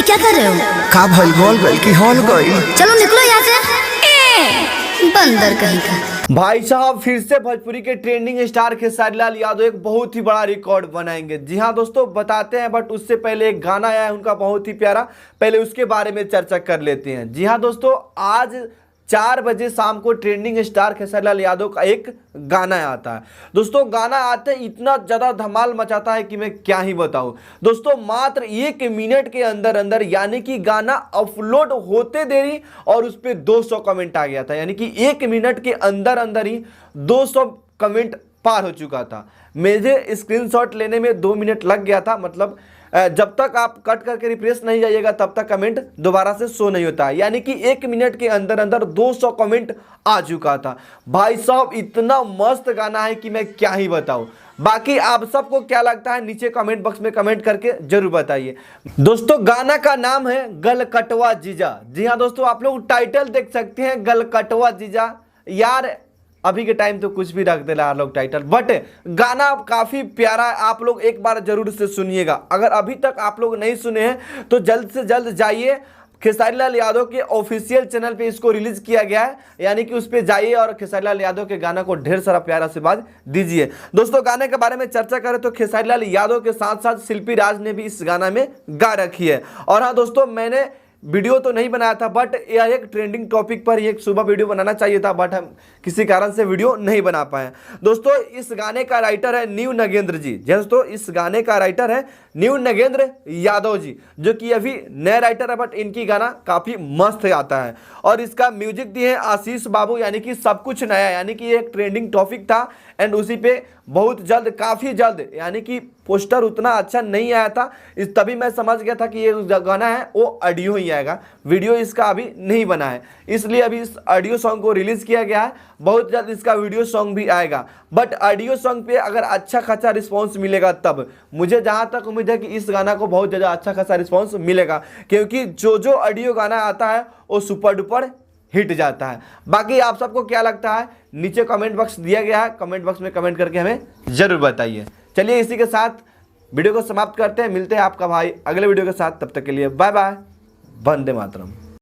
क्या कर रहे हो? का भइल गोल गइल की हॉल गइल। चलो निकलो यहाँ से, बंदर कहीं का। भाई साहब फिर से भोजपुरी के ट्रेंडिंग स्टार खेसारी लाल यादव एक बहुत ही बड़ा रिकॉर्ड बनाएंगे। जी हाँ दोस्तों बताते हैं, बट उससे पहले एक गाना आया है उनका बहुत ही प्यारा, पहले उसके बारे में चर्चा कर लेते हैं। जी हाँ दोस्तों, आज 4 बजे शाम को ट्रेंडिंग स्टार खेसारी लाल यादव का एक गाना आता है। दोस्तों गाना आते इतना ज़्यादा धमाल मचाता है कि मैं क्या ही बताऊं। दोस्तों मात्र 1 मिनट के अंदर अंदर, यानी कि गाना अपलोड होते देरी और उस पर 200 कमेंट आ गया था, यानी कि 1 मिनट के अंदर अंदर ही 200 कमेंट पार हो चुका था। मुझे स्क्रीनशॉट लेने में 2 मिनट लग गया था, मतलब जब तक आप कट करके रिफ्रेश नहीं जाइएगा तब तक कमेंट दोबारा से शो नहीं होता है। यानी कि 1 मिनट के अंदर अंदर 200 कमेंट आ चुका था। भाई साहब इतना मस्त गाना है कि मैं क्या ही बताऊं। बाकी आप सबको क्या लगता है नीचे कमेंट बॉक्स में कमेंट करके जरूर बताइए। दोस्तों गाना का नाम है गलकटवा जीजा। जी हाँ दोस्तों, आप लोग टाइटल देख सकते हैं, गलकटवा जीजा। यार अभी के टाइम तो कुछ भी रख दे रहा लोग टाइटल, बट गाना काफ़ी प्यारा है। आप लोग एक बार जरूर से सुनिएगा। अगर अभी तक आप लोग नहीं सुने हैं तो जल्द से जल्द जाइए, खेसारी लाल यादव के ऑफिशियल चैनल पे इसको रिलीज किया गया है, यानी कि उस पर जाइए और खेसारी लाल यादव के गाना को ढेर सारा प्यारा आशीर्वाद दीजिए। दोस्तों गाने के बारे में चर्चा करें तो खेसारी लाल यादव के साथ साथ शिल्पी राज ने भी इस गाना में गा रखी है। और हाँ दोस्तों, मैंने वीडियो तो नहीं बनाया था, बट यह एक ट्रेंडिंग टॉपिक पर एक सुबह वीडियो बनाना चाहिए था, बट हम किसी कारण से वीडियो नहीं बना पाए। दोस्तों इस गाने का राइटर है न्यू नगेंद्र जी। दोस्तों इस गाने का राइटर है न्यू नगेंद्र यादव जी, जो कि अभी नए राइटर है, बट इनकी गाना काफ़ी मस्त आता है। और इसका म्यूजिक दिए हैं आशीष बाबू, यानी कि सब कुछ नया, यानी कि एक ट्रेंडिंग टॉपिक था एंड उसी पे बहुत जल्द, काफ़ी जल्द, यानी कि पोस्टर उतना अच्छा नहीं आया था, इस तभी मैं समझ गया था कि ये गाना है वो ऑडियो ही आएगा, वीडियो इसका अभी नहीं बना है, इसलिए अभी इस ऑडियो सॉन्ग को रिलीज किया गया है। बहुत जल्द इसका वीडियो सॉन्ग भी आएगा, बट ऑडियो सॉन्ग पे अगर अच्छा खासा रिस्पॉन्स मिलेगा तब, मुझे जहाँ तक उम्मीद है कि इस गाना को बहुत ज़्यादा अच्छा खासा रिस्पॉन्स मिलेगा, क्योंकि जो ऑडियो गाना आता है वो सुपर डुपर हिट जाता है। बाकी आप सबको क्या लगता है नीचे कमेंट बॉक्स दिया गया है, कमेंट बॉक्स में कमेंट करके हमें जरूर बताइए। चलिए इसी के साथ वीडियो को समाप्त करते हैं, मिलते हैं आपका भाई अगले वीडियो के साथ, तब तक के लिए बाय बाय, वंदे मातरम।